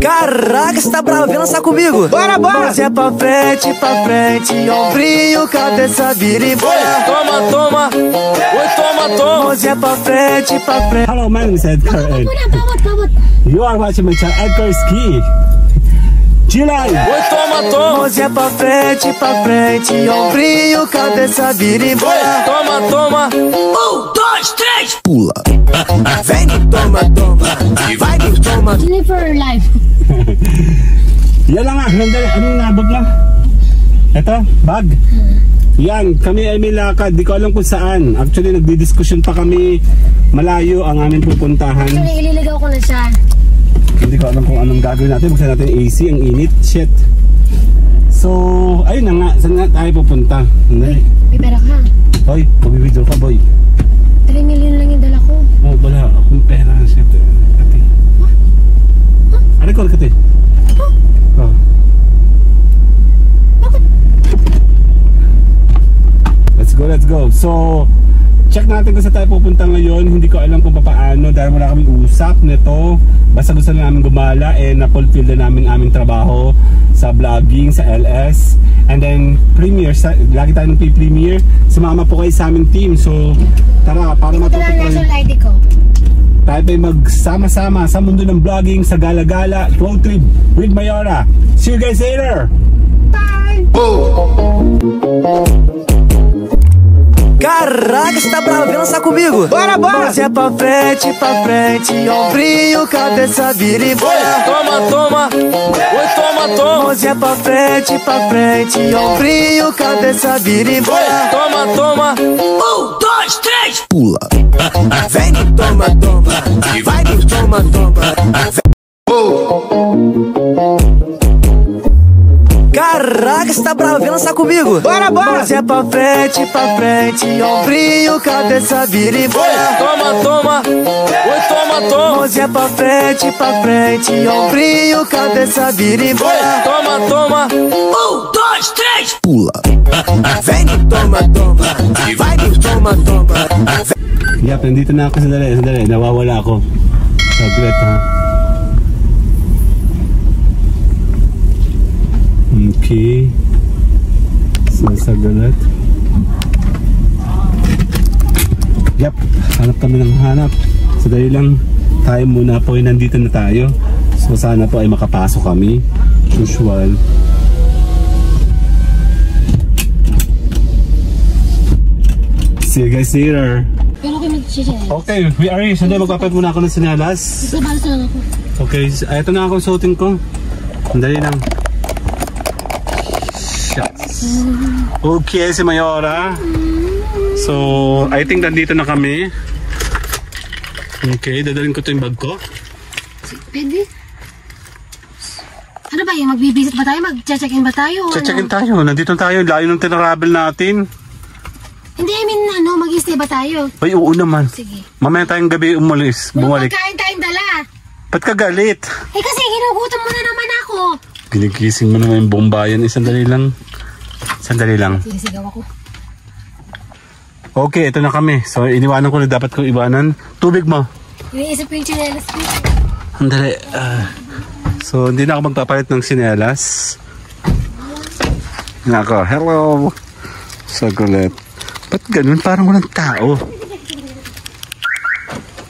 Caraca, você tá bravo, vem lançar comigo. Bora, bora! Você é pra frente, ombrinho, cabeça, vira e bora. Toma, toma. Oi, toma, toma. Você é pra frente. Hello, my name is Edgar. You are watching my channel, Edgar Ski. Chilai. Oi, toma, toma. Você é pra frente, ombrinho, cabeça, vira e bora. Toma, toma. 1, 2, 3, pula. Vem no toma, toma. Vai no toma. Live for life. Yan lang nga, anong nabag lang? Ito, bag. Yan, kami ay may lakad, di ko alam kung saan. Actually, nagdidiskusyon pa kami malayo ang aming pupuntahan. Actually, ililigaw ko na siya. Hindi ko alam kung anong gagawin natin. Buksan natin AC, ang init, shit. So, ayun na nga, saan nga tayo pupunta? Uy, may pera ka. Hoy, pag-video ka, boy. 3 million lang yung dala ko. Oh, wala akong pera, shit. Kati. Ano ko, kati? Oh. Bakit? Let's go. So, check natin kung saan tayo pupunta ngayon. Hindi ko alam kung paano dahil wala kaming usap nito. Basta gusto na namin gumala na-fulfill na namin aming trabaho sa vlogging, sa LS. And then, premiere. Lagi tayo ng premiere. Sumama po kayo sa aming team. So, tara, para matuto Ito lang national ID ko. tayo tayo magsama-sama sa mundo ng vlogging, sa gala-gala, road trip with Mayora. See you guys later! Bye! Caraca, você tá bravo, vem lançar comigo. Bora, bora! Você é pra frente, ombrinho, cabeça, vira e bora. Toma, toma. Oi, toma, toma. Você é pra frente, ombrinho, cabeça, vira e bora. Toma, toma. 1, 2, 3, pula. Vem no toma, toma. Vai no toma, toma. Caraca, você tá bravo, vem lançar comigo. Bora, bora! Você é pra frente, ombrinho, cabeça, vira e bora. Toma, toma. Oi, toma, toma. Você é pra frente, ombrinho, cabeça, vira e bora. Toma, toma. 1, 2, 3, pula. Vem no toma, toma. Vai no toma, toma. Yap, nandito na ako. Sandali, nawawala ako. Saglit, ha. Okay. Sasagalat. Yap, hanap kami ng hanap. Sadali lang, tayo muna po ay nandito na tayo. So sana po ay makapasok kami. Usual. See you guys later. Pero kayo mag-share. Okay, we are here. Sandali, magpapalit muna ako ng sinalas. Babalas na lang ako. Okay, ito na akong suotin ko. Sandali lang. Okay, si Mayora. So, I think nandito na kami. Okay, dadalhin ko ito yung bag ko. Pwede? Ano ba yung magbibisit ba tayo? Mag-check-in ba tayo? Check-in tayo. Nandito tayo. Layo ng tinravel natin. Hindi, I mean, mag-stay ba tayo? Ay, oo naman. Sige. Mamaya tayong gabi umalis. Bumalik. Magkain tayong dala. Ba't ka galit? Eh kasi ginugutom mo na naman ako. Ginigising mo naman yung buong bayan. Sandali lang. Sandali lang. Sisigaw ako. Okay, ito na kami. So, iniwanan ko na dapat ko iwanan. Tubig mo. Iniisip ko yung chinelas ko. Sandali. So, hindi na ako magpapalit ng sinelas. Nako, hello. Sagulit. Ba't ganun? Parang walang tao.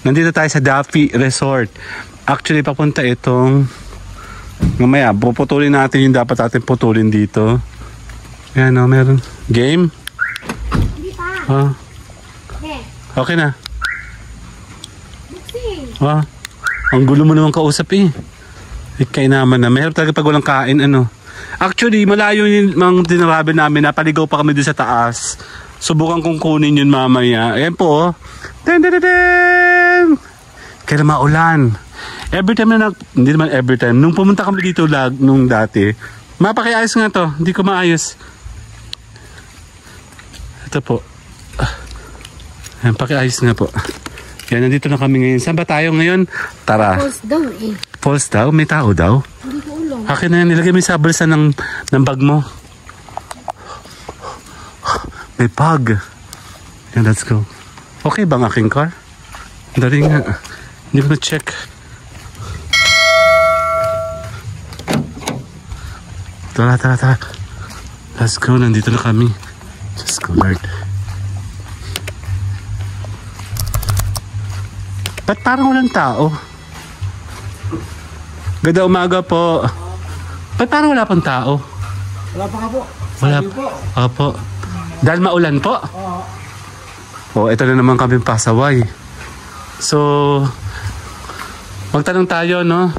Nandito tayo sa Daffy Resort. Actually, papunta itong... Mamaya, puputulin natin yung dapat natin putulin dito. Ayan o, meron. Game? Hindi pa. Oh. Okay. Okay na. Buksing. Oh. Ang gulo mo naman kausap eh. Ikay naman na. Meron talaga pag walang kain, ano. Actually, malayo yung mga dinarabi namin. Napaligaw pa kami doon sa taas. Subukan kong kunin yun mamaya. Ayan po, oh. Den, den, den, den. Kaya maulan. Every time na hindi naman every time. Nung pumunta kami dito nung dati, mapakiayos nga to. Hindi ko maayos. Ito po. Ayan, pakiayos nga po. Yan, nandito na kami ngayon. Saan ba tayo ngayon? Tara. Falls daw eh. Falls daw? May tao daw? Hindi ko ulang. Akin na yan. Nilagay mo sa bulsa ng bag mo. May bag. Yan, let's go. Okay bang aking car? Dali nga. Hindi ko na-check. Tara. Let's go, nandito na kami. Just go, Lord. Ba't parang walang tao? Ganda umaga po. Ba't parang wala pang tao? Wala pa nga po. Wala po. Opo. Dahil maulan po? Oo. Ito na naman kami pasaway. So, magtanong tayo, no?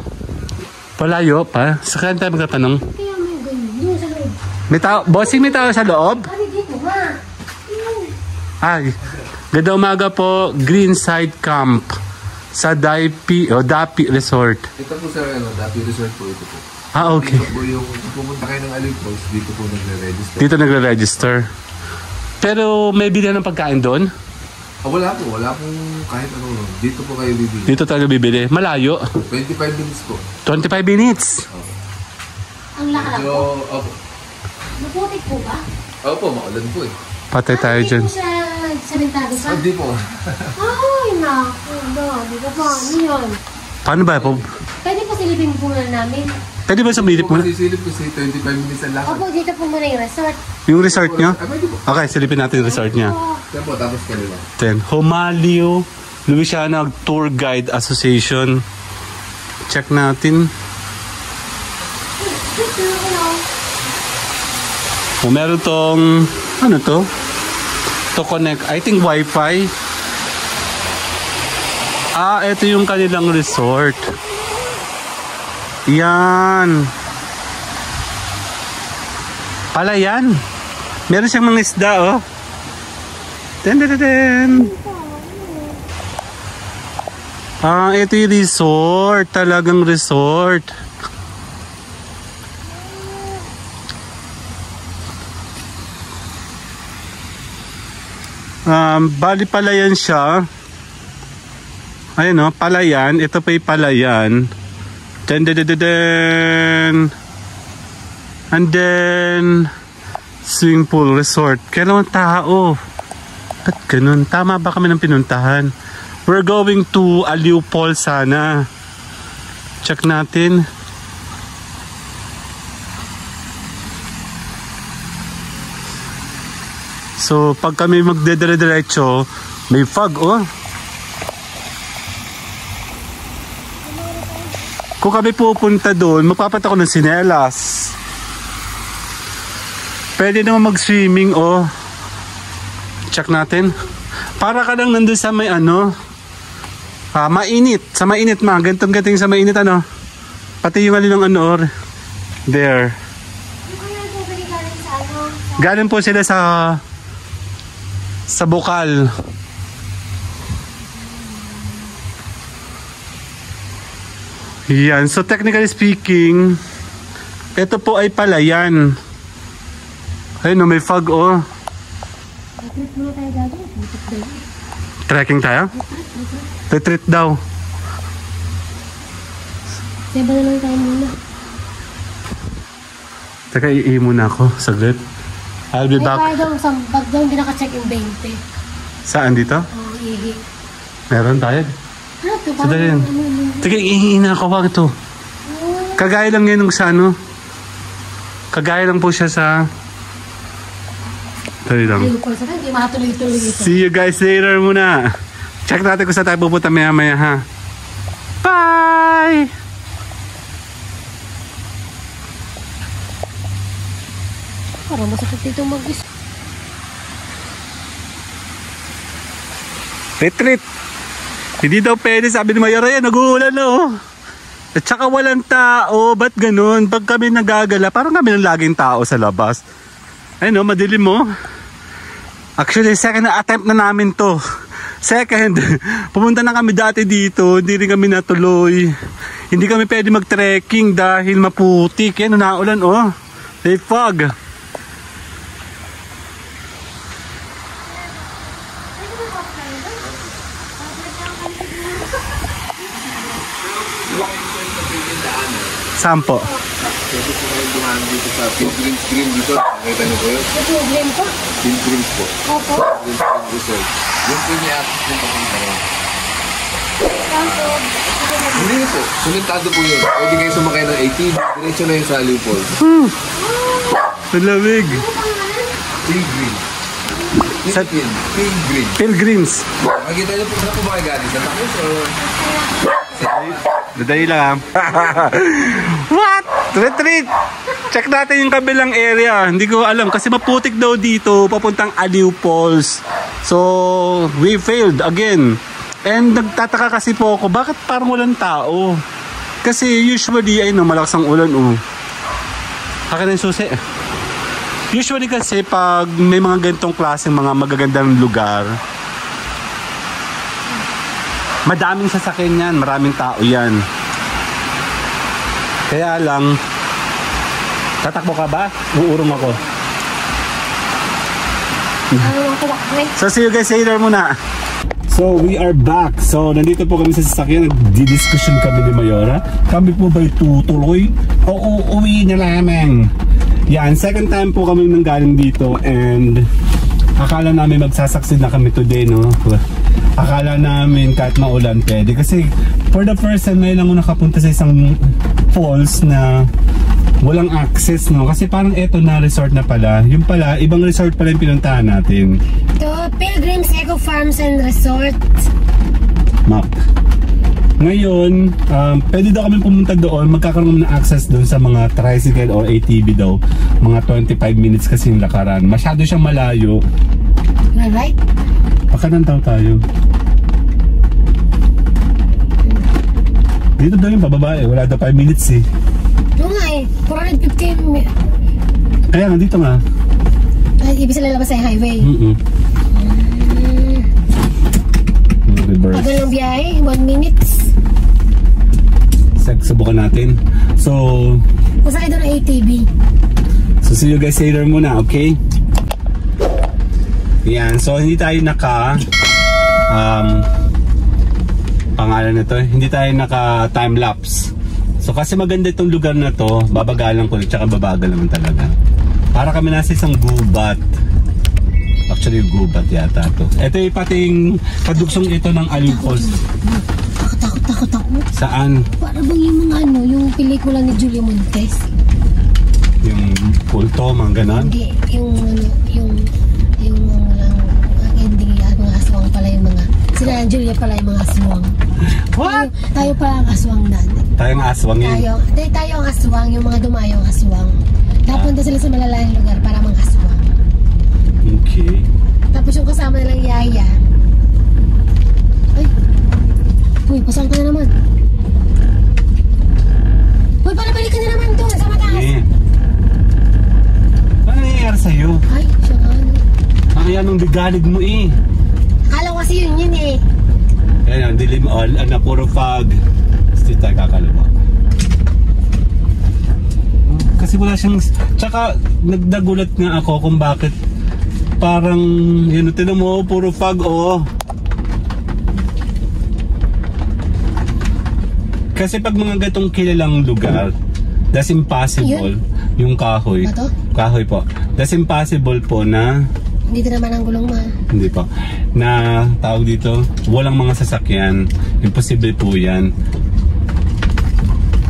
Palayo pa. Saan tayo magtatanong? Kaya may ganyan. Yung sa loob. May tao, bossing, may tao sa loob? Kami dito, ma. Ay, ganda umaga po, Greenside Camp sa Dapi Resort. Ito po sa Dapi Resort po ito po. Ah, okay. Dito po yung pupunta kayo ng Aliw Falls, dito po nagre-register. Dito nagre-register. Pero may bilhan ng pagkain doon? Wala po, wala pong kahit ano. Dito po kayo bibili. Dito tayo bibili. Malayo. 25 minutes po. 25 minutes. Ang laka So, po. opo. Maputik po ba? Opo, maulan po eh. Patay tayo dyan. Hindi po siya samentado sa? Hindi po. Ay, naku. Di ba pa? Ano yun? Paano ba po? Pwede po silipin po muna namin. Pwede ba sumilip mo? Sisilip kasi 25 minutes ang lakad. Opo, dito po muna yung resort. Yung resort nyo? Pwede po. Okay, silipin natin yung resort niya. Yan po, tapos kanila. Then, Humalio Louisiana Tour Guide Association. Check natin. Meron tong, ano to? To connect, I think Wi-Fi. Ito yung kanilang resort. Yan. Palayan. Meron siyang mga isda, oh. Ten. Ito yung resort. Talagang resort. Bali palayan siya. Ayun, oh, palayan. Ito pa yung palayan. And then swimming pool resort. Kailangan tao. Ba't ganun? Tama ba kami ng pinuntahan? We're going to Aliw Falls sana. Check natin. So pag kami magdedire-diretso, may fog, oh. Kung kami pupunta doon, magpapat ako ng sinelas. Pwede naman mag-swimming, oh. Check natin. Para ka lang nandun sa may ano, mainit. Sa mainit, ma. Gantong-gating sa mainit, ano. Pati yung alilang ano, or there. Galing po sila sa Bukal. Yan. So technically speaking, ito po ay palayan. Ayun, may fog, oh. Trekking tayo? Retreat daw. Seba na lang tayo muna. Teka, muna ako. Saglit. I'll be back. Ay, kaya daw, pag daw hindi naka-check yung 20. Saan dito? Oo, ihi. Meron tayo. Ano ito? Sadali yan. Teka, ihiina ako. Bakit ito? Kagaya lang yan nung sa ano. Kagaya lang po siya sa... Dali lang. Ay, po, saka hindi makatuloy-tuloy ito. See you guys later muna. Check natin kung saan tayo pupunta maya-maya, ha. Bye! Parang masakit dito mag-is. Retreat. Hindi daw pwede, sabi ni Mayor, ayan, nag-uulan na, oh. At saka walang tao, ba't ganun? Pag kami nagagala, parang kami ng laging tao sa labas. Ayun, oh, madilim mo. Actually, second attempt na namin to. Second, pumunta na kami dati dito, hindi rin kami natuloy. Hindi kami pwede mag-trekking dahil maputik. Yan, naulan, oh. May fog. Saan po? Pwede po kayo dumaan dito sa Pilgrim's Green dito. Nakita niyo po yun? Ito yung blame ko? Pilgrim's po. Opo. Pilgrim's Green Resort. Yung po niya access yung papunta yun. Hindi po. Sumentado po yun. Pwede kayo sumakay ng ATV. Diretso na yun sa Aliw Falls. Malamig. Pilgrim. Sa Pilgrim. Pilgrims. Makikita niyo po sa po ba kayo galing? Sa Takos o... Dadali lang. What? Retreat! Check natin yung kabilang area. Hindi ko alam kasi maputik daw dito papuntang Aliw Falls. So, we failed again. And nagtataka kasi po ako, bakit parang walang tao? Kasi usually, ay no, malakas ang ulan, oh. Akin na yung susi. Usually kasi pag may mga ganitong klaseng mga magagandang lugar, madaming sasakyan yan, maraming tao yan. Kaya lang, tatakbo ka ba? Uurong ako. So see you guys later muna. So we are back. So nandito po kami sa sasakyan, nagdi-discussion kami ni Mayora. Kami po ba'y tutuloy o uuwi na lamang? Yan, second time po kami nanggaling dito and akala namin magsasucceed na kami today, no? Akala namin kahit maulan pwede. Kasi for the first time ngayon lang ako nakapunta sa isang falls na walang access, no? Kasi parang eto na resort na pala. Yung pala, ibang resort pala yung pinuntahan natin. The Pilgrims Eco Farms and Resort. Map. Ngayon, pwede daw kami pumunta doon. Magkakaroon ng access doon sa mga tricycle or ATV daw. Mga 25 minutes kasi yung lakaran. Masyado siyang malayo. Right? Pakanan tayo. Dito daw yung pababa eh. Wala daw 5 minutes eh. Oo nga eh. 415. Kaya nga dito nga. Ay, ibig sila labas sa highway. Tagal ng biyahe. 1 minute. Subukan natin. So, masakay doon ang ATV. So see you guys later muna, okay? Yan, so hindi tayo naka pangalan nito, hindi tayo naka time lapse. So kasi maganda itong lugar na to, babagalan ko tsaka babagal naman talaga. Para kami nasa isang gubat. Actually gubat yata to. Ito yung pating padugsong ito ng Aliw Falls. Takot ako. Saan? Para bang yung mga ano, yung pelikula ni Julia Montes. Yung kulto, mga ganon? Hindi, yung ending yan, mga aswang pala yung mga, sila ang Julia pala yung mga aswang. What? Tayo pala ang aswang dati. Tayo ang aswang yun? Tayo ang aswang, yung mga dumayong aswang. Napunta sila sa malalayang lugar para mga aswang. Okay. Tapos yung kasama nilang yaya. Ay, uy, pasang ka na naman. Uy, palabalik ka na naman doon sa mataas. Eh. Ano nangyayari sa'yo? Ay, siya nga ano. Ang yan ang bigalig mo eh. Akala ko kasi yun eh. Ayan, dilim all, puro fog. Still tayo kakalawa. Kasi wala siyang, tsaka nagdagulat nga ako kung bakit parang, yun, tinan mo, puro fog, oh. Kasi pag mga gatong kilalang lugar, that's impossible. Yung kahoy. Bato? Kahoy po. That's impossible po na, Dito naman ang gulong ma. hindi po, na tawag dito, walang mga sasakyan. Imposible po yan.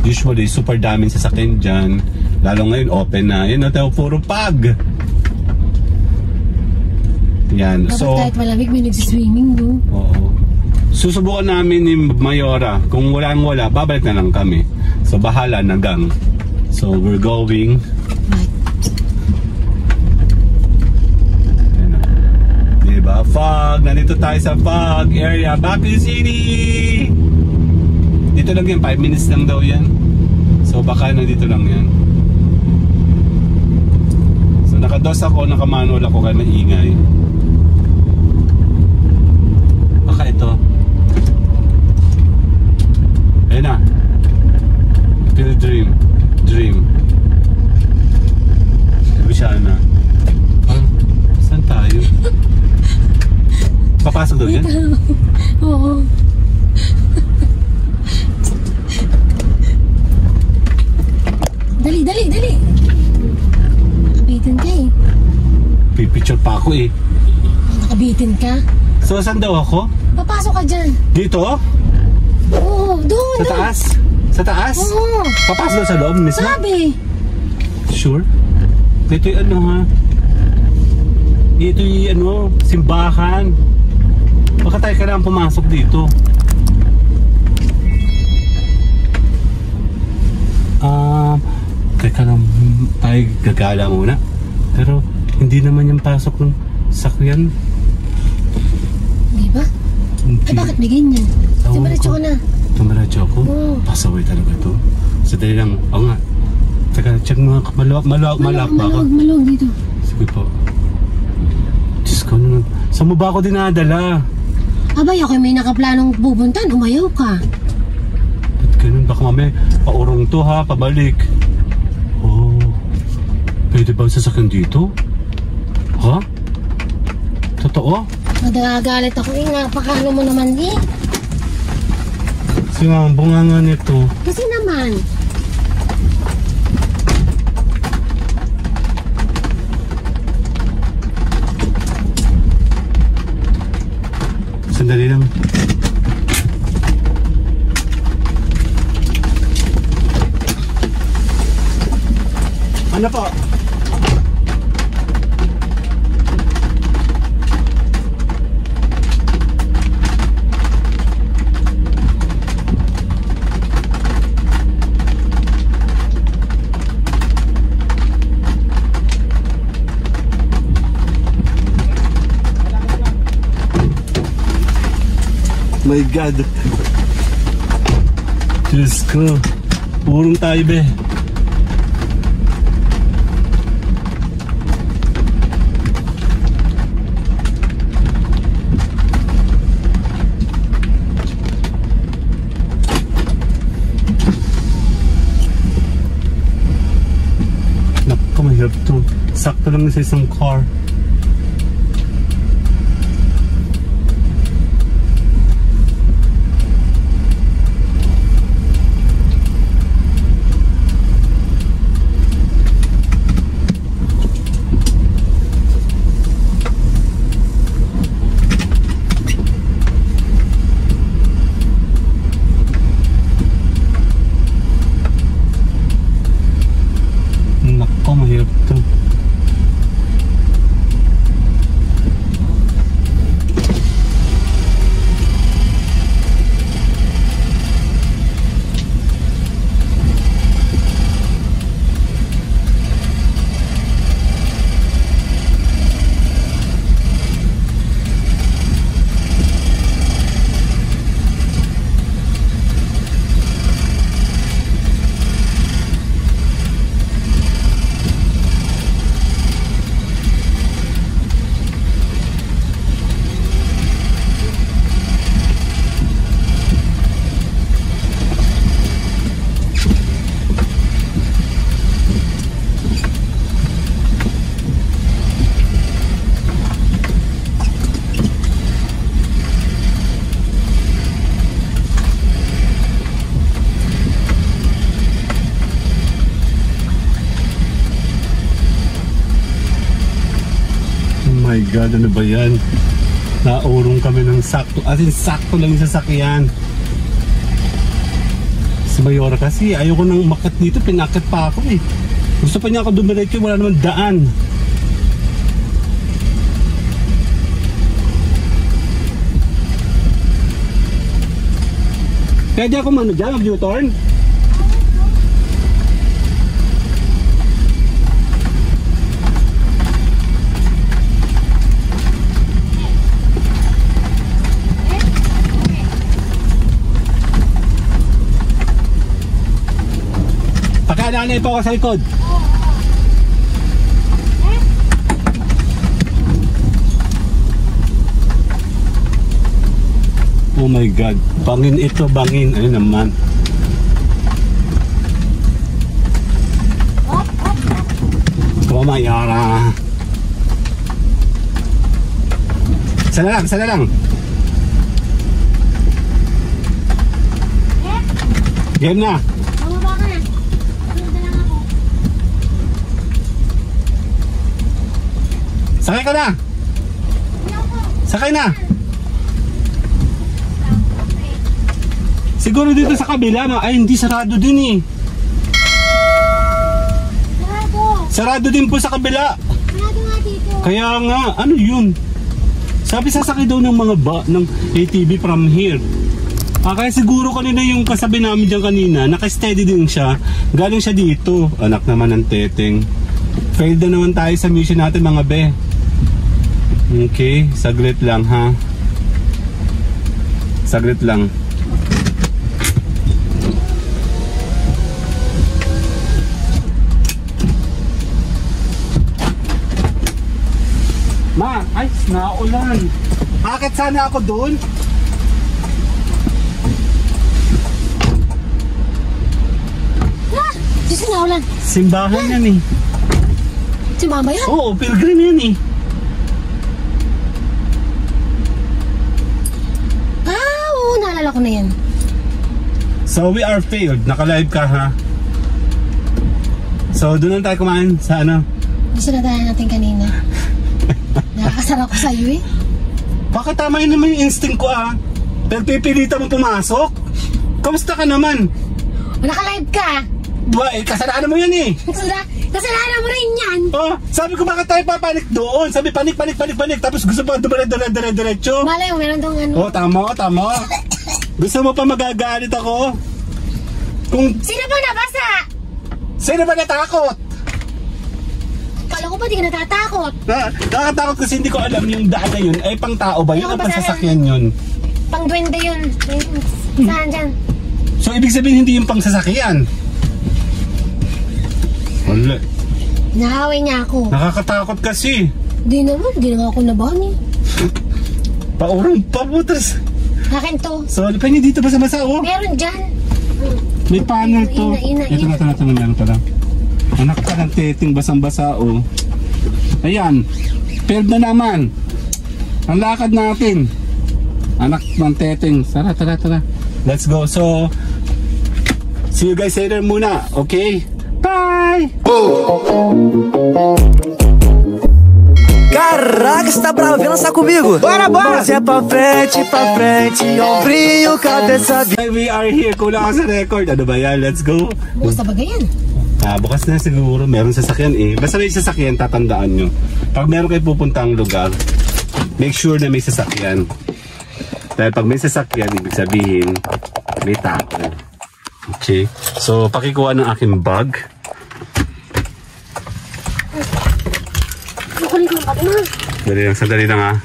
Usually, super daming sasakyan dyan. Lalo ngayon, open na. Yan na tayo, puro pag. Yan. Dapat So, kahit malamig, may nagsiswimming no? oo. Susubukan namin ni Mayora. Kung wala, babalik na lang kami. So, bahala na gang. So, we're going. Right. Yan na. Diba? Fog. Nandito tayo sa fog area. Baguio City! Dito lang yan. 5 minutes lang daw yan. So, baka nandito lang yan. So, nakados ako, nakamanual ako kaya maingay. Baka ito. Ayun na. Feel dream. Sabi siya na. Saan tayo? Papasok daw yan? Oo. Dali! Nakabitin ka eh. Pipicture pa ako eh. Nakabitin ka? So, saan daw ako? Papasok ka dyan. Dito? Sa taas? Sa taas? Oo. Papasok sa loob mismo? Sabi. Sure? Ito yung ano ha? Ito yung ano, simbahan. Baka tayo kailangan pumasok dito. Teka lang, tayo gagala muna. Pero hindi naman yung pasok ng sakyan. Di ba? Hindi. Eh bakit may ganyan? Tumiretso ka na. Tumiretso ako? Oo. Pasaway talaga to. So dahil lang, oo nga. Teka, check mga malawak ba ako? Maluwag dito. Sige po. Diyos ko naman. Saan mo ba ako dinadala? Abay, ako may nakaplanong pupuntan. Umayaw ka. Ba't ganun? Baka mamaya paurong to ha, pabalik. Oh. Pwede ba ang sasakyan dito? Ha? Totoo? Madagagalit ako eh. Napakano mo naman eh. Kasi nga, ang bunganga nito. Kasi naman. Sandali lang. Ano po? My God. Diyos ko. Purong tayo be. Naku, mahirap to. Sakto lang sa isang car. My God, ano ba yan? Naurong kami ng sakto. As in, sakto lang yung sasakyan. Si Mayora kasi, ayoko nang umakyat dito. Pinakyat pa ako eh. Gusto pa niya ako dumiretso, wala naman daan. Pwede ako mano dyan, mag-U-turn? Pagkadaan po ako sa likod. Oh my God. Bangin ito, bangin. Ano naman? Oh Mayora. Sana lang. Game na. Sakay ka na! Sakay na! Siguro dito sa kabila, no? Ay, hindi, sarado din eh. Sarado. Sarado din po sa kabila. Sarado nga dito. Kaya nga, ano yun? Sabi sasakay daw ng mga ng ATV from here. Kaya siguro kanina yung kasabi namin dyan kanina, naka-steady din siya. Galing siya dito. Anak naman ng teteng. Failed na naman tayo sa mission natin mga be. Okay, saglit lang ha. Saglit lang. Ma, ay, naulan. Akit sana ako doon. Diyos na ulan. Simbahan yan eh. Si mama yan? Oo, pilgrim yan eh. Oo, naalala ko na yan. So we are failed. Naka-live ka ha. So doon lang tayo kumain sa ano. Gusto na tayo natin kanina. Nakakasara ko sa'yo eh. Baka tama yun naman yung instinct ko ah. Pero pipilitan mo pumasok. Kamusta ka naman? Naka-live ka. Ba, kasalanan mo yan eh. Kasalanan mo rin yan. Oh, sabi ko bakit tayo papanik doon? Sabi panik. Tapos gusto pa dire-diretso. Malay mo, meron tong ano. Oh, tama. Gusto mo pa magagalit ako? Sino ba nabasa? Sino ba natakot? Kala ko ba di ka natatakot? Nakatakot kasi hindi ko alam yung daan na yun. Ay, pang tao ba yun? Ano O ba pang sasakyan yun? Pang duwende yun. Saan dyan? So, ibig sabihin hindi yung pang sasakyan? Wala. Nahaway niya ako. Nakakatakot kasi. Di naman, di na ako nabahan eh. Paurang paputas. Akin to. So, pa niyo dito basa-basa oh. Meron dyan. May panel to. Ito na meron pala. Anak ka ng teteng basang-basa oh. Ayan. Failed na naman. Ang lakad natin. Anak ng teteng. Tara. Let's go. So, see you guys later muna. Okay? Bye! Caraca, você tá bravo? Vem lançar comigo. Bora! Você é pra frente, ombrinho, cabeça. We are here. Kulang ka sa record. Ano ba yan? Let's go. Bukas na ba ganyan? Bukas na siguro. Meron sasakyan eh. Basta may sasakyan, tatandaan nyo. Pag meron kayo pupuntang lugar, make sure na may sasakyan. Dahil pag may sasakyan, ibig sabihin, may tao. Okay. So, pakikuha ng aking bag. Sandali lang ha.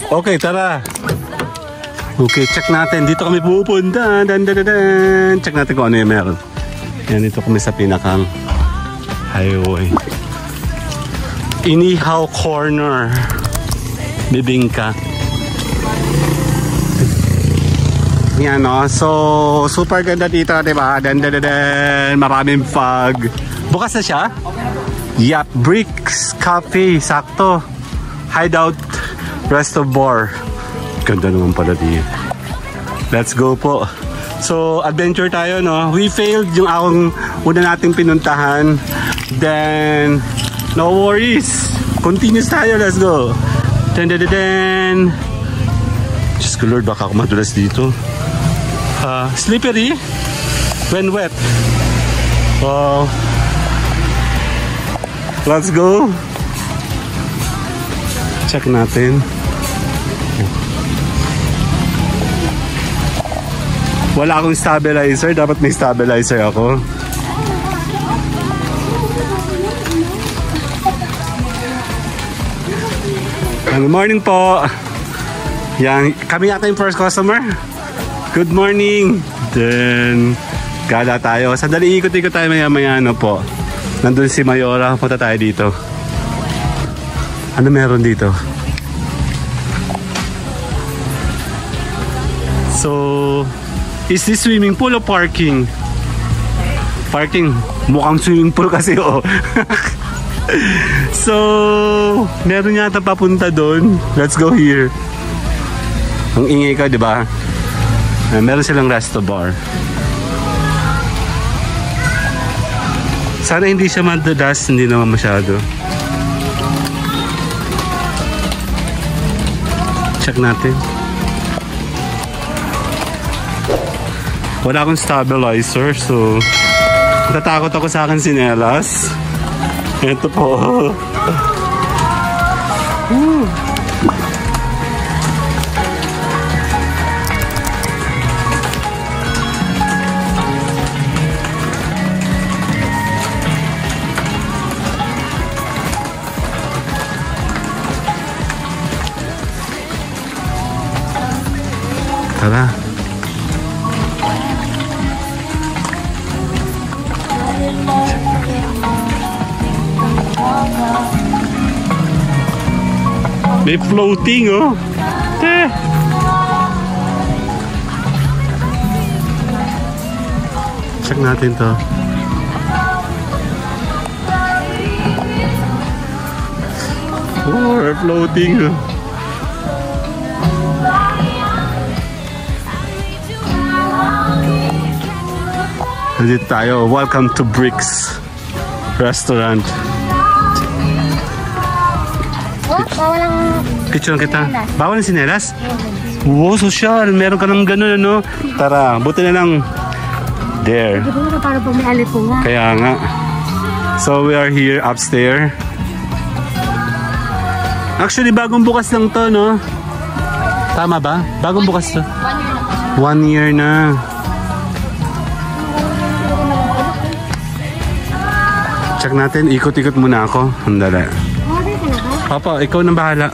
Okay, tara. Okay, check natin. Dito kami pupunta. Check natin kung ano yung meron. Yan, dito kami sa pinakang highway. Inihaw Corner. Bibingka. Yan no. So, super ganda dito, diba? Maraming fog. Bukas na siya? Yap, Bricks Cafe, sakto. Hideout Restobar. Ganda naman pala dito. Let's go po. So, adventure tayo, no? We failed yung akong una nating pinuntahan. Then, no worries. Continuous tayo, let's go. Diyos ko Lord, baka ako madulas dito. Slippery when wet. Wow. Let's go. Check natin. Wala akong stabilizer. Dapat may stabilizer ako. Good morning po. Yan, kami yata yung first customer. Good morning. Then, gala tayo. Sandali ikot-ikot tayo maya-maya ano po. Nandun si Mayora. Punta tayo dito. Ano meron dito? So, is this swimming pool o parking? Parking. Mukhang swimming pool kasi oh. So, meron yata papunta doon. Let's go here. Ang ingay ka, di ba? Meron silang resto bar. Sana hindi siya madadas, hindi naman masyado. Check natin. Wala akong stabilizer, so natatakot ako sa akin sinelas. Ito po. Tara. May floating, oh. Check natin to. Oh, we're floating, oh. Nandito tayo. Welcome to Bricks Restaurant. Bawal ang... Picture kita. Bawal ang sinelas? Wow, social. Meron ka ng ganun, ano? Tara, buti na lang. There. Siguro para pag may alipong nga. Kaya nga. So, we are here upstairs. Actually, bagong bukas lang to, no? Tama ba? Bagong bukas to. 1 year na. Check natin. Ikot-ikot muna ako. Andala. Papa, ikaw nang bahala.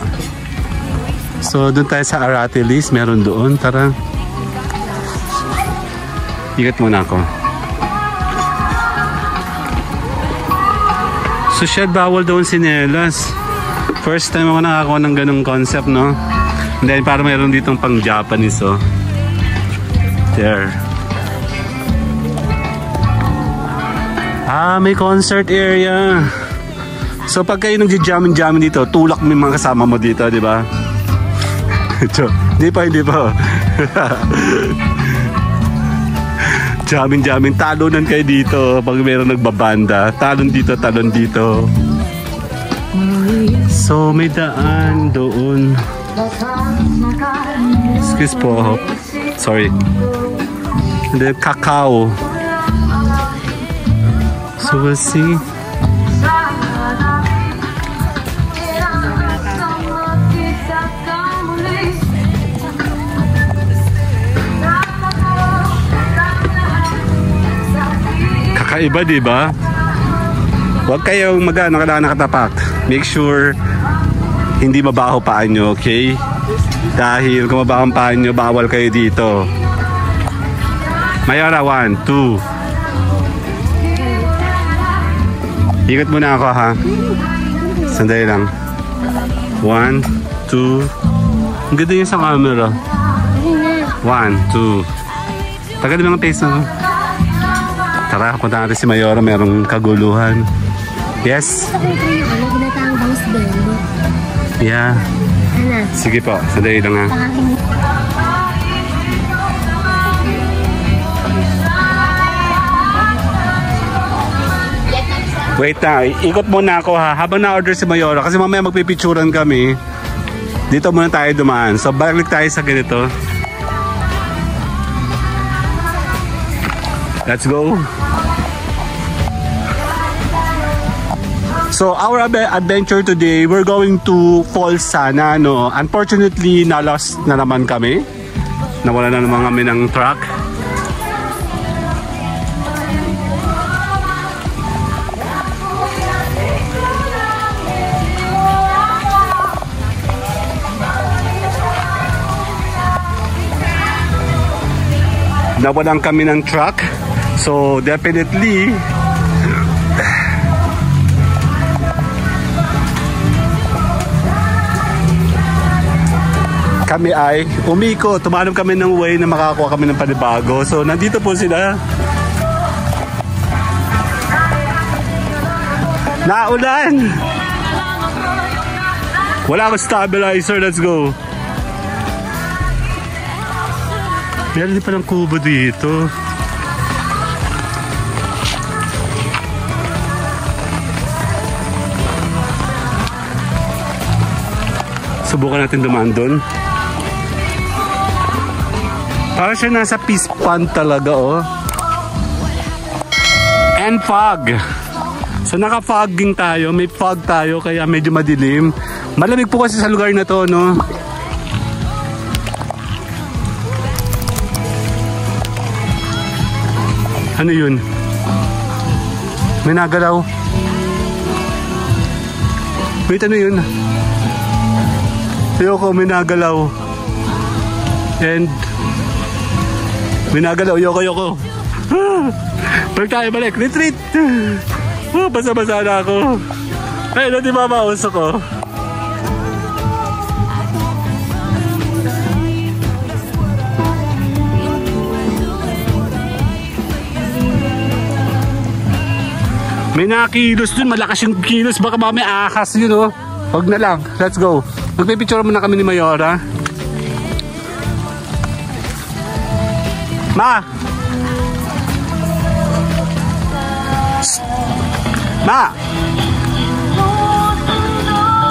So, doon tayo sa Aratilis. Meron doon. Tara. Ikot muna ako. So, shed bawal doon sinelas. First time ako nakakuha ng ganung concept, no? And then, para mayroon ditong pang Japanese, oh. There. Ah, may concert area. So pag kayo nag-jamming dito, tulak mo yung mga kasama mo dito, di ba? Hindi pa. Jamming, talunan kayo dito pag mayroong nagbabanda. Talon dito. So may daan doon. Excuse po. Sorry. The cacao. So we'll see. Kakaiba, di ba? Huwag kayong nakatapak. Make sure hindi mabaho paan nyo, okay? Dahil kung mabaho ang paan nyo, bawal kayo dito. Mayora, 1, 2. Ikot muna ako, ha? Sandali lang. 1, 2. Ang ganda yung sa camera. 1, 2. Tagal mga face na. Tara, punta natin si Mayora. Merong kaguluhan. Yes? Ginatang bangs din. Yeah. Sige po, sandali lang, ha? Wait na, ikot muna ako, ha, habang na-order si Mayora kasi mamaya magpipicturan kami. Dito muna tayo dumaan. So balik tayo sa ganito. Let's go. So our adventure today, we're going to Falls Sana, no? Unfortunately, na-lost na naman kami. Nawala na naman kami ng truck. Nawalan kami ng truck. So definitely kami ay umiko. Tumanong kami ng way na makakuha kami ng panibago. So nandito po sila. Naulan. Wala akong stabilizer. Let's go. Meron din palang kubo dito. Subukan natin dumaan doon. Parang siya nasa peace pond talaga, oh. And fog. So naka-fogging tayo, may fog tayo kaya medyo madilim. Malamig po kasi sa lugar na to, no? Ano yun? May nagalaw. Wait, ano yun? Ayoko, may nagalaw. And may nagalaw, ayoko. Balik tayo, balik. Retreat! Basa-basa na ako. Ay, di ba mausok ko? May nakakilos dun, malakas yung kilos. Baka may ahas yun, oh. Huwag na lang, let's go. Magpipicture muna kami ni Mayora. Ma! Ma!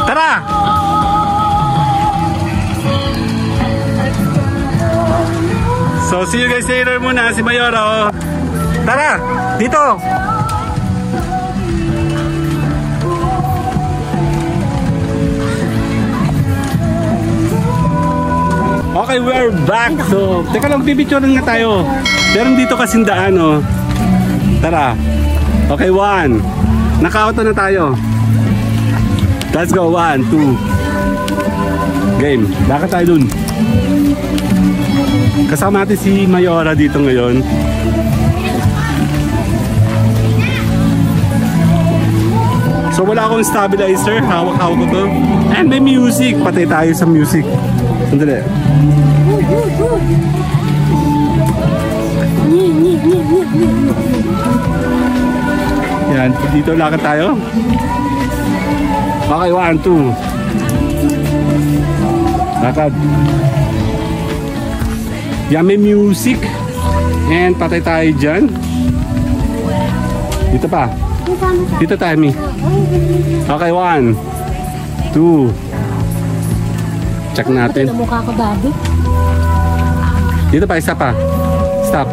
Tara! So, see you guys later muna. Si Mayora, oh. Tara! Dito! Okay, we're back. So, teka lang, pipicture nga tayo. Meron dito kasing daan, oh. Tara. Okay, 1. Naka-auto na tayo. Let's go, 1, 2. Game. Lakad tayo dun. Kasama natin si Mayora dito ngayon. So, wala akong stabilizer. Hawak-hawak ko to. And may music. Patay tayo sa music. Sandali. Yan, dito lakad tayo. Okay, 1, 2. Lakad. Yan, may music. And patay tayo dyan. Dito pa. Dito tayo, Mi. Okay, 1, 2. Check natin. Mukha ko, Daddy. Dito pa, isa pa. Stop.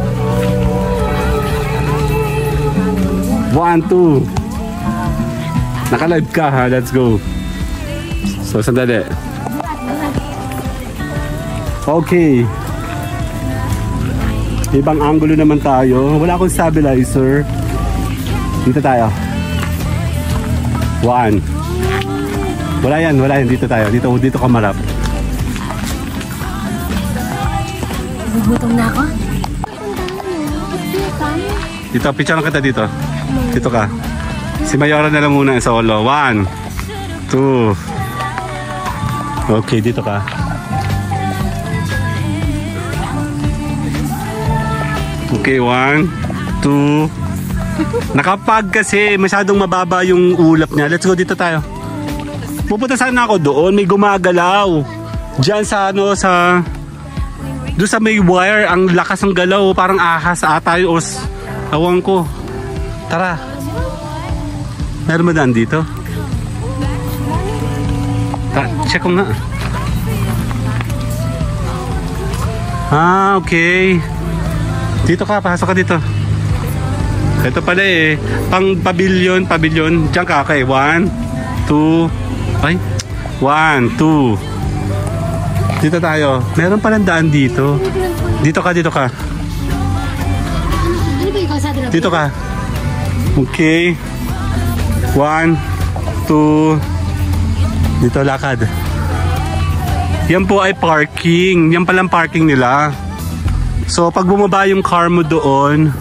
1, 2. Naka-live ka, ha? Let's go. So, sandali. Okay. Ibang angulo naman tayo. Wala akong stabilizer. Dito tayo. 1. Wala yan. Dito tayo. Dito kamarap. Gugutom na ako. Dito, picture kita dito. Dito ka. Si Mayora na lang muna solo. 1, 2. Okay, dito ka. Okay, 1, 2. Nakapag kasi masyadong mababa yung ulap niya. Let's go, dito tayo. Pupunta sana ako doon. May gumagalaw. Diyan sa ano, sa... Doon sa may wire, ang lakas ng galaw. Parang ahas ata yun. Awang ko. Tara. Meron ba daan dito? Check ko nga. Ah, okay. Dito ka, pasok ka dito. Ito pala eh. Pang pavilion. Diyan ka, okay. 1, 2. Ay. 1, 2. Dito tayo. Meron palang daan dito. Dito ka. Ano ba yung kalsada na? Dito ka. Okay. 1, 2. Dito lakad. Yan po ay parking. Yan palang parking nila. So pag bumaba yung car mo doon,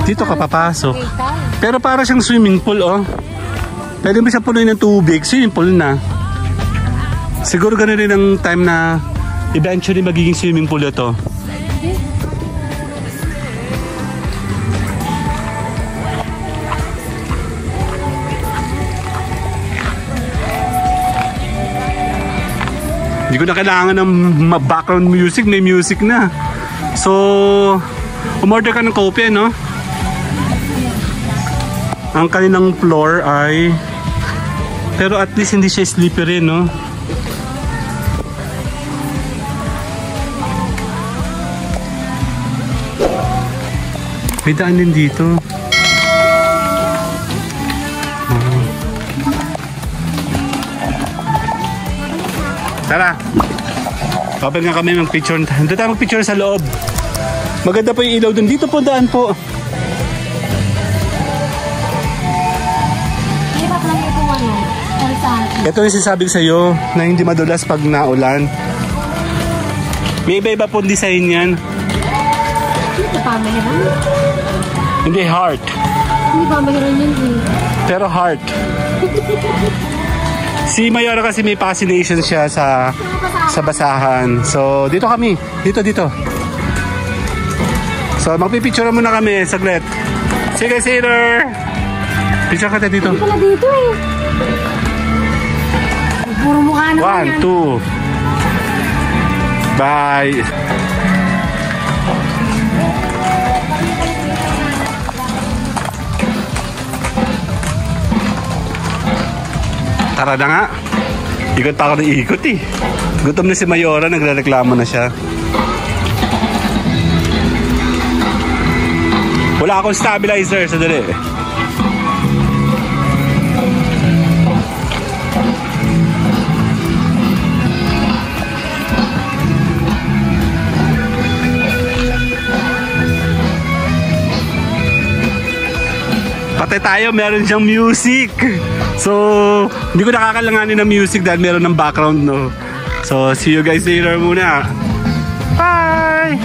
dito ka papasok. Pero para siyang swimming pool, oh. Pwede mo siya punuin ng tubig. Swimming pool na. Siguro ganun rin ang time na eventually magiging swimming pool ito. Hindi ko na kailangan ng background music. May music na. So, umorder ka ng kopi, no? Ang kanilang floor ay... Pero at least hindi siya slippery, no? May daan din dito. Tara. Kapag nga kami mag-picture. Dito tayo mag-picture sa loob. Maganda po yung ilaw dun. Dito po daan po. Ito yung sinasabi ko sa'yo na hindi madulas pag naulan. May iba-iba po design yan. Hindi pa mahiran. Hindi heart. Hindi pa mahiran yun eh. Pero heart. Si Mayora kasi may fascination siya sa basahan. So dito kami. Dito. So magpipicture muna kami saglit. Sige, Sailor. Picture ka dito. Hindi pala dito eh. Puro mukha naman yan. 1, 2. Bye. Tara na nga. Ikot pa ako ng ikot eh. Gutom na si Mayora, nagrereklamo na siya. Wala akong stabilizer, sadali. Patay tayo, meron siyang music. So, hindi ko nakakalanganin ng music dahil meron ng background, no? So, see you guys later muna. Bye!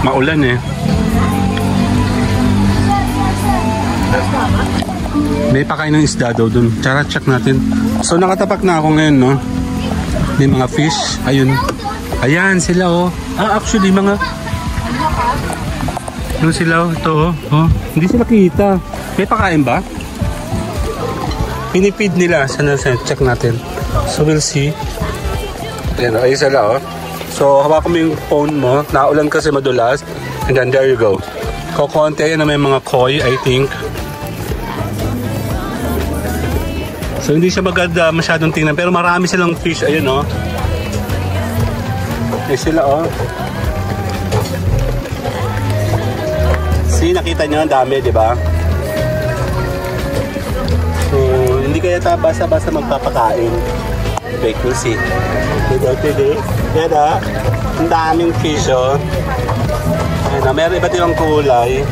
Maulan eh. May pakain ng isda daw dun. Tara, check natin. So, nakatapak na ako ngayon, no? May mga fish. Ayun. Ayan sila, oh. Actually, mga... Ano sila, oh. Ito, oh. Hindi sila kita. May pakain ba? Pinipid nila. Sana, check natin. So, we'll see. Ayan, oh. Ayun sila, oh. So, hawakan mo yung phone mo. Naulan kasi madulas. And then, there you go. Kokonti. Ayan na may mga koi, I think. So hindi siya maganda masyadong tingnan pero marami silang fish. Ayun oh. Eh sila oh. See, nakita nyo ang dami, di ba? So hindi kaya basta-basta magpapakain. Wait, we'll see. Yan ah. Ang daming fish oh. Ayun, meron iba't ibang kulay.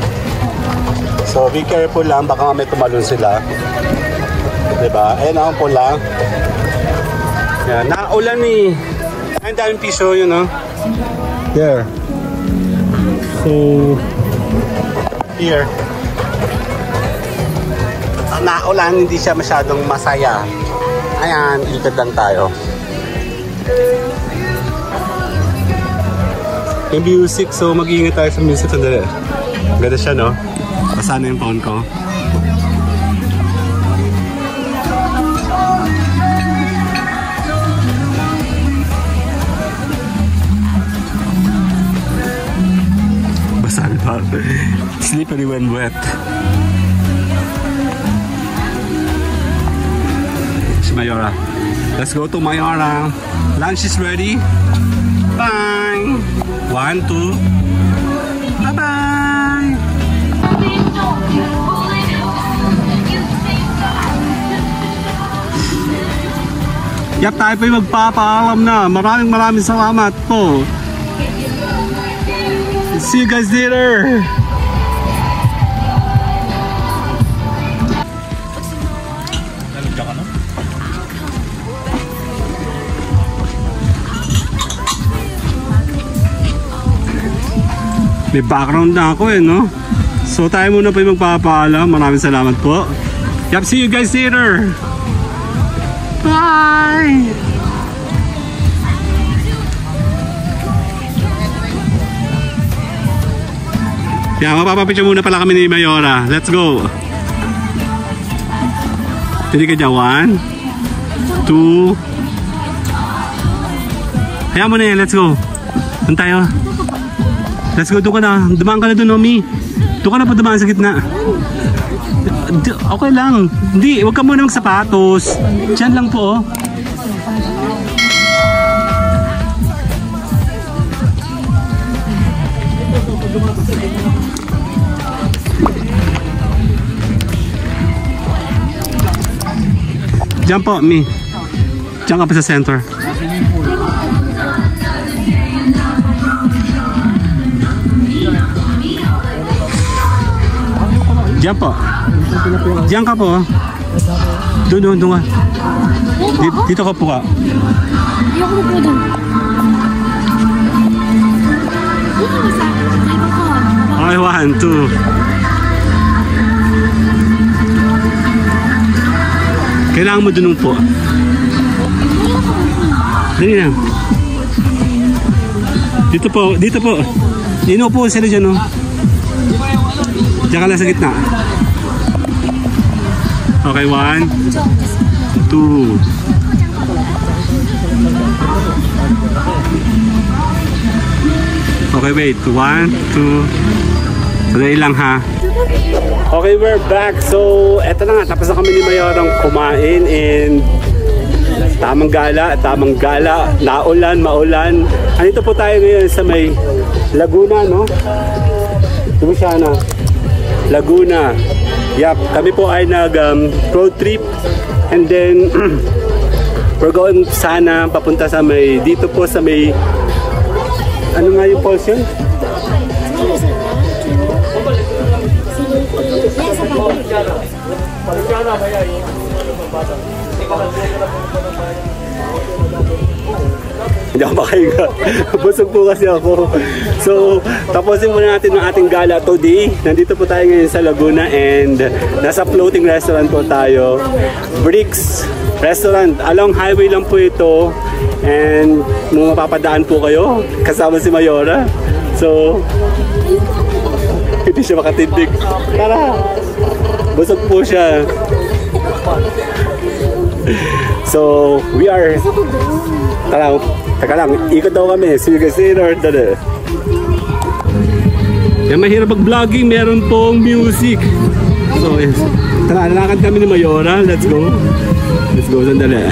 So be careful lang, baka may tumalon sila. Diba? Ayan ang pula. Yan. Naulan eh. Ang daming piso yun, no? There. So, here. Naulan, hindi siya masyadong masaya. Ayan, ikot lang tayo. Yung music, so mag-iingat tayo sa music. Sandali. Ganda siya, no? Basa na yung phone ko. Slippery when wet. It's Mayora. Let's go to Mayora. Lunch is ready. Bye. 1, 2. Bye-bye. Yap, tayo po'y magpapaalam na. Maraming salamat po. See you guys later. May background na ako eh, no? So tayo muna po yung magpapaalam. Maraming salamat po. Yep, see you guys later. Bye! Yeah, mapapapicture muna pala kami ni Mayora. Let's go. Tili ka dyan. 1, 2. Hayaan mo na yan. Let's go. Doon tayo. Let's go. Doon ka na. Dumaan ka na doon, Nomi. Doon ka na pa dumaan sa gitna. Okay lang. Hindi. Huwag ka muna magsapatos. Diyan lang po. Diyan po, Mi. Diyan ka pa sa center. Diyan po. Diyan ka po. Doon ka. Dito ka po ka. Hindi ako po doon. Dito ka sa microphone. Okay, 1, 2. Kailangan mo dun po. Dali na. Dito po. Dino po sila dyan, oh. Diyan ka lang sa gitna. Okay, 1, 2. Okay, wait. 1, 2. Sadali lang, ha. Okay, we're back. So, eto na nga. Tapos na kami ni Mayorang kumain and tamang gala, naulan, maulan. Andito po tayo ngayon sa may Laguna, no? Luciana, Laguna. Yep, kami po ay nag-road trip and then we're going sana papunta sa may, dito po sa may, ano nga yung falls yun? Hindi ako makahiga. Busog po kasi ako. So, tapusin muna natin ang ating gala today. Nandito po tayo ngayon sa Laguna and nasa floating restaurant po tayo. Bricks Restaurant. Along highway lang po ito. And nung mapapadaan po kayo, kasama si Mayora. So, hindi siya makatindig. Tara! Busog po siya. So, we are... Taka lang, ikot daw kami. Sige, or dada. Yan, mahirap mag-vlogging. Meron pong music. So, yes. Tara, lalakad kami ni Mayora. Let's go. Let's go, sandali.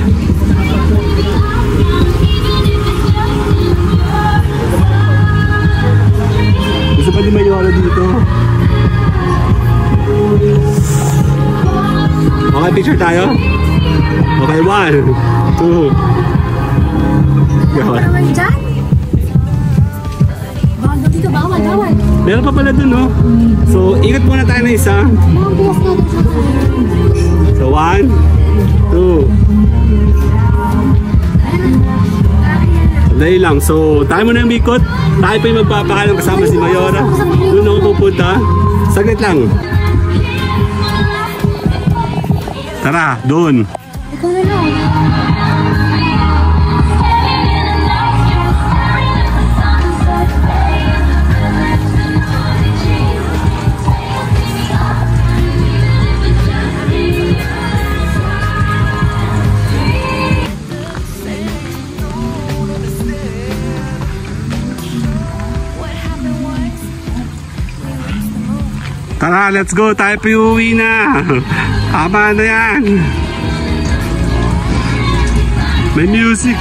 Gusto pa ni Mayora dito. Okay, picture tayo? Okay, 1, 2. Bawal naman dyan. Bawal dito, bawal. Meron pa pala dun, no? So, ingat muna tayo na isa. Bawal bilas natin siya. So, 1, 2. Dahil lang. So, tayo muna yung ikot. Tayo pa yung magpapakalang kasama si Mayora. Doon ako pupunta. Saglit lang. Tara, doon. Ikaw na lang. Tara, let's go. Tayo pa uwi na. Tama na yan. May music.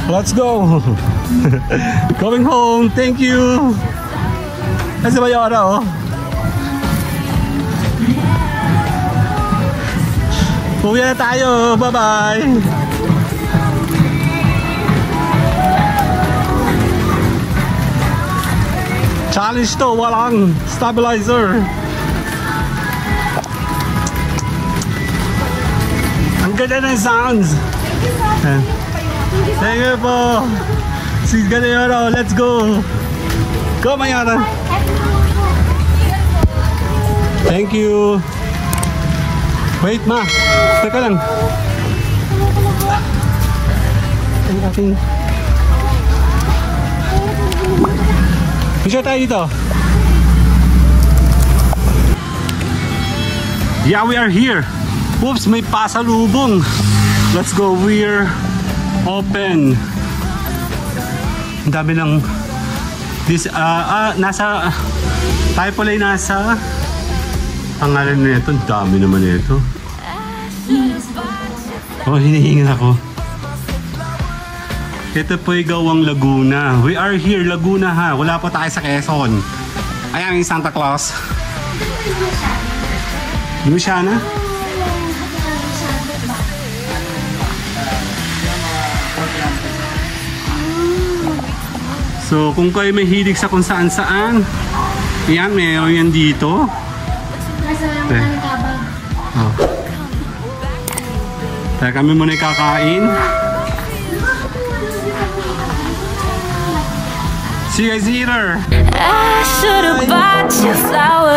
Let's go. Going home. Thank you. Kasi Mayora, oh. Uwi na tayo. Bye-bye. Challenge to. Walang stabilizer. Ang ganda ng sounds. Thank you po. Sige ka na Mayora. Let's go. Go Mayora. Thank you. Wait ma. Teka lang. Ang ating... Picture tayo dito. Yeah, we are here. Oops, may pasalubong. Let's go. We're open. Ang dami ng... nasa... Tayo pala ay nasa... Pangalan na ito. Ang dami naman ito. Oh, hinihingan ako. Ito po'y gawang Laguna. We are here, Laguna ha. Wala pa tayo sa Quezon. Ayan yung Santa Claus. Luciana? So, kung kayo may hilig sa kung saan saan, yan, meron yan dito. Oh. Kaya kami muna kakain. See you guys later. I should have bought you flowers.